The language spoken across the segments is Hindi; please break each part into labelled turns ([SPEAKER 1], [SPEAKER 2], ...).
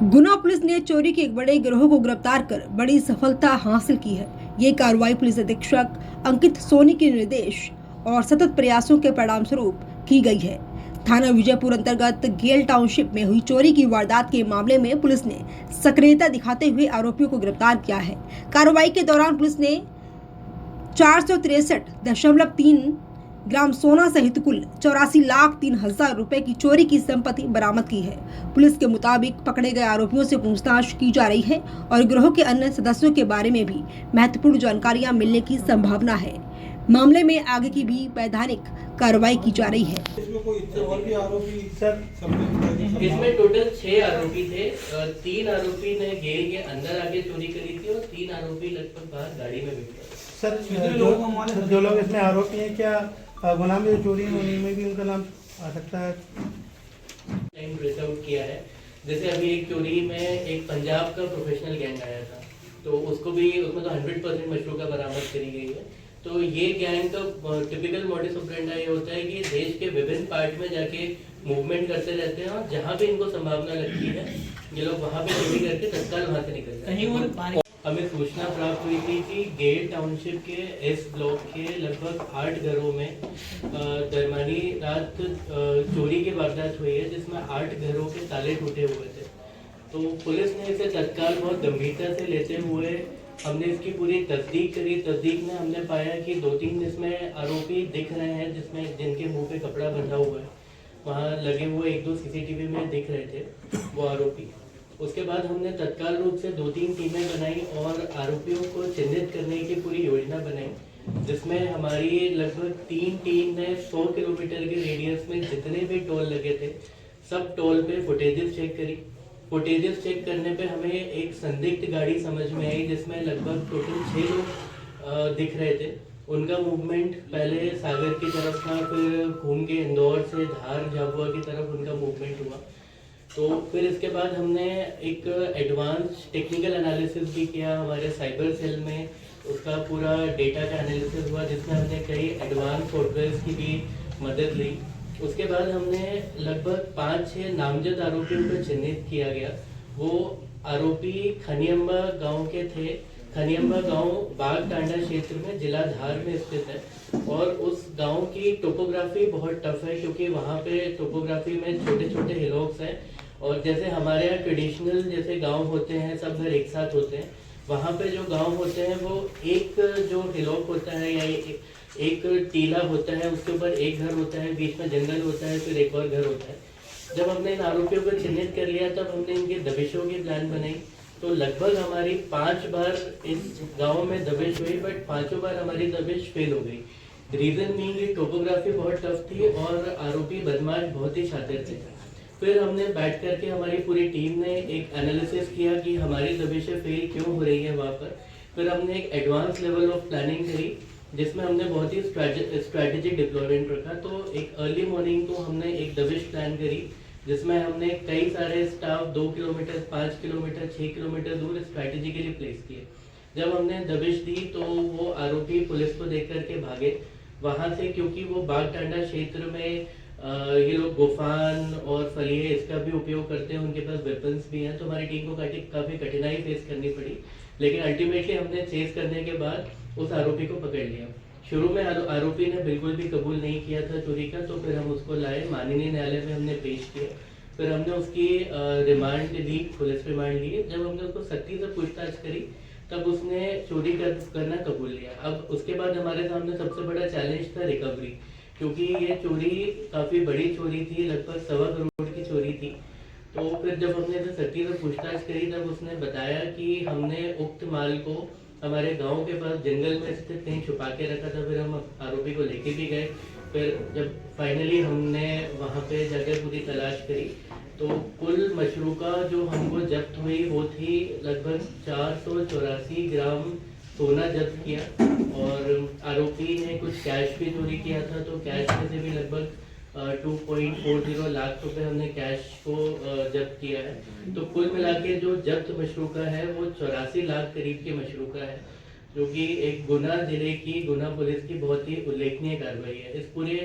[SPEAKER 1] गुना पुलिस ने चोरी के एक बड़े गिरोह को गिरफ्तार कर बड़ी सफलता हासिल की है। ये कार्रवाई पुलिस अधीक्षक अंकित सोनी के निर्देश और सतत प्रयासों के परिणाम स्वरूप की गई है। थाना विजयपुर अंतर्गत गेल टाउनशिप में हुई चोरी की वारदात के मामले में पुलिस ने सक्रियता दिखाते हुए आरोपियों को गिरफ्तार किया है। कार्रवाई के दौरान पुलिस ने 463.3 ग्राम सोना सहित कुल 84,03,000 रुपए की चोरी की संपत्ति बरामद की है। पुलिस के मुताबिक पकड़े गए आरोपियों से पूछताछ की जा रही है और गिरोह के अन्य सदस्यों के बारे में भी महत्वपूर्ण जानकारियां मिलने की संभावना है। मामले में आगे की भी वैधानिक कार्रवाई की जा रही है।
[SPEAKER 2] इसमें टोटल 6 आरोपी थे। 3 आरोपी ने गेल के अंदर आके चोरी करी थी और 3 आरोपी लगभग बाहर गाड़ी में बैठे।
[SPEAKER 3] सर जो लोग इसमें आरोपी हैं, क्या गुना में जो चोरी है उन्हीं में भी उनका नाम आ सकता है?
[SPEAKER 2] टाइम ट्रेस आउट किया है। जैसे अभी एक चोरी में एक पंजाब का प्रोफेशनल गैंग आया था, तो उसको भी उसमें तो 100% मशरूका बरामद करी गई है। तो ये गैंग का टिपिकल मॉडस ऑपरेंडी ये होता है कि देश के विभिन्न पार्ट में जाके मूवमेंट करते रहते हैं और जहाँ भी इनको संभावना लगती है ये लोग वहाँ पे चोरी करके तत्काल वहाँ से निकल जाते हैं। हमें सूचना प्राप्त हुई थी कि गेल टाउनशिप के इस ब्लॉक के लगभग 8 घरों में दरमियानी रात चोरी की वारदात हुई है, जिसमें 8 घरों के ताले टूटे हुए थे। तो पुलिस ने इसे तत्काल बहुत गंभीरता से लेते हुए हमने इसकी पूरी तस्दीक करी। तस्दीक में हमने पाया कि 2-3 इसमें आरोपी दिख रहे हैं, जिसमें जिनके मुंह पे कपड़ा बंधा हुआ है, वहाँ लगे हुए 1-2 सीसीटीवी में दिख रहे थे वो आरोपी। उसके बाद हमने तत्काल रूप से 2-3 टीमें बनाई और आरोपियों को चिन्हित करने की पूरी योजना बनाई, जिसमें हमारी लगभग 3 टीम ने 100 किलोमीटर के रेडियस में जितने भी टोल लगे थे सब टोल पे फुटेजेस चेक करी। फुटेजेस चेक करने पे हमें एक संदिग्ध गाड़ी समझ में आई, जिसमें लगभग टोटल 6 लोग दिख रहे थे। उनका मूवमेंट पहले सागर की तरफ था, फिर घूम के इंदौर से धार झाबुआ की तरफ उनका मूवमेंट हुआ। तो फिर इसके बाद हमने एक एडवांस टेक्निकल एनालिसिस भी किया हमारे साइबर सेल में। उसका पूरा डेटा का एनालिसिस हुआ, जिसमें हमने कई एडवांस सॉफ्टवेयर्स की भी मदद ली। उसके बाद हमने लगभग 5-6 नामजद आरोपियों को चिन्हित किया गया। वो आरोपी खनियम्बा गांव के थे। खनियम्बा गांव बाग टांडा क्षेत्र में जिला धार में स्थित है और उस गांव की टोपोग्राफी बहुत टफ है, क्योंकि वहाँ पे टोपोग्राफी में छोटे छोटे हिलॉक्स हैं और जैसे हमारे यहाँ ट्रेडिशनल जैसे गांव होते हैं, सब घर एक साथ होते हैं, वहाँ पे जो गांव होते हैं वो एक जो हिलॉक होता है या एक टीला होता है, उसके ऊपर एक घर होता है, बीच में जंगल होता है, फिर एक और घर होता है। जब हमने इन आरोपियों को चिन्हित कर लिया तब हमने इनके दबिशों की प्लान बनाई। तो लगभग हमारी 5 बार इस गांव में दबिश हुई, बट 5 बार हमारी दबिश फेल हो गई। रीजन मीन की टोपोग्राफी बहुत टफ थी और आरोपी बदमाश बहुत ही शातिर थे। फिर हमने बैठ करके हमारी पूरी टीम ने एक एनालिसिस किया कि हमारी दबिशें फेल क्यों हो रही है वहाँ पर। फिर हमने एक एडवांस लेवल ऑफ प्लानिंग करी, जिसमें हमने बहुत ही स्ट्रैटेजिक डिप्लॉयमेंट रखा। तो एक अर्ली मॉर्निंग को हमने एक दबिश प्लान करी, जिसमें हमने कई सारे स्टाफ 2 किलोमीटर, 5 किलोमीटर, 6 किलोमीटर दूर स्ट्रैटेजिकली प्लेस किए। जब हमने दबिश दी तो वो आरोपी पुलिस को देख करके भागे वहाँ से, क्योंकि वो बाग टांडा क्षेत्र में ये लोग गोफान और फलिए इसका भी उपयोग करते हैं, उनके पास वेपन्स भी हैं। तो हमारी टीम को काफ़ी कठिनाई फेस करनी पड़ी, लेकिन अल्टीमेटली हमने चेस करने के बाद उस आरोपी को पकड़ लिया। शुरू में आरोपी ने बिल्कुल भी कबूल नहीं किया था चोरी का, तो फिर हम उसको लाए, माननीय न्यायालय में हमने पेश किया। फिर हमने उसकी रिमांड ली, पुलिस रिमांड ली। जब हमने उसको सख्ती से पूछताछ करी तब उसने चोरी करना कबूल लिया। अब उसके बाद हमारे सामने सबसे बड़ा चैलेंज था रिकवरी, क्योंकि ये चोरी काफ़ी बड़ी चोरी थी, लगभग 1.25 करोड़ की चोरी थी। तो फिर जब हमने इसे सख्ती से पूछताछ करी तब उसने बताया कि हमने उक्त माल को हमारे गांव के पास जंगल में स्थित कहीं छुपा के रखा था। फिर हम आरोपी को लेके भी गए। फिर जब फाइनली हमने वहाँ पे जाकर पूरी तलाश करी तो कुल मशरूका जो हमको जब्त हुई वो थी लगभग 484 ग्राम सोना जब्त किया और आरोपी ने कुछ कैश भी चोरी किया था। तो कैश में से भी लगभग 2.40 लाख रुपए हमने कैश को जब्त किया है। तो कुल मिला के जो जब्त मशरूका है वो 84 लाख करीब की मशरूका है, जो कि एक गुना जिले की गुना पुलिस की बहुत ही उल्लेखनीय कार्रवाई है। इस पूरे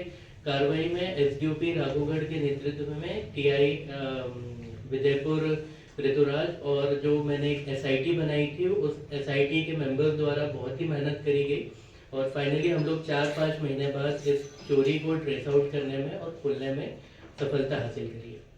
[SPEAKER 2] कार्रवाई में एसडीओपी राघोगढ़ के नेतृत्व में टीआई विजयपुर ऋतुराज, और जो मैंने एक SIT बनाई थी उस SIT के मेंबर्स द्वारा बहुत ही मेहनत करी गई और फाइनली हम लोग 4-5 महीने बाद इस चोरी को ट्रेस आउट करने में और खोलने में सफलता हासिल करी है।